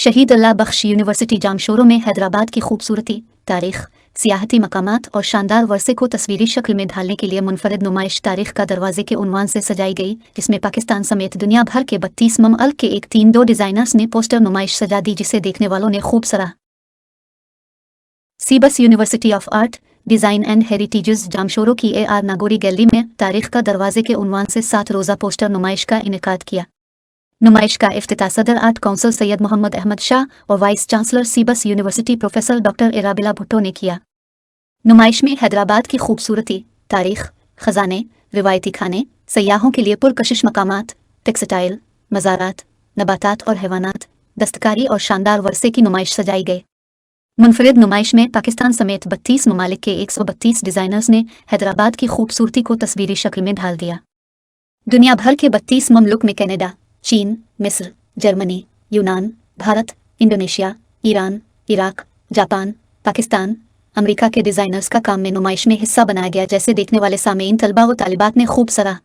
शहीद अल्लाह बख्श यूनिवर्सिटी जामशोरो में हैदराबाद की खूबसूरती, तारीख, सियाहती मकामात और शानदार वर्से को तस्वीरी शक्ल में ढालने के लिए मुनफरद नुमाइश तारीख का दरवाजे के उन्वान से सजाई गई, जिसमें पाकिस्तान समेत दुनिया भर के 32 ममअल के 132 डिज़ाइनर्स ने पोस्टर नुमाइश सजा दी, जिसे देखने वालों ने खूब सराहा। सीबस university of art, design and heritages Jamshoro की AR नागोरी गैलरी में तारीख का दरवाजे के उन्वान से 7 रोज़ा पोस्टर नुमाइश का इनेकाद किया। नुमाइश का इफ्तिताह सदर आर्ट काउंसिल सैयद मोहम्मद अहमद शाह और वाइस चांसलर सीबस university professor doctor Arabella Bhutto ने किया। नुमाइश में हैदराबाद की खूबसूरती, तारीख, खजाने, रिवायती खाने, सयाहों के लिए पुरकशिश मकामात, टेक्सटाइल, मज़ारात, नबातात और हैवानात, दस्तकारी और शानदार वर्से की नुमाइश सजाई गई। मुनफरिद नुमाइश में पाकिस्तान समेत 32 ममालिक के 132 डिज़ाइनर्स ने हैदराबाद की खूबसूरती को तस्वीरी शक्ल में ढाल दिया। दुनिया भर के 32 ममलुक में कनाडा, चीन, मिस्र, जर्मनी, यूनान, Bharat, Indonesia, Iran, Iraq, Japan, Pakistan, America के डिज़ाइनर्स का काम में नुमाइश में हिस्सा बनाया गया, जैसे देखने वाले सामीन, तलबा व तालिबात ने खूब सराहा।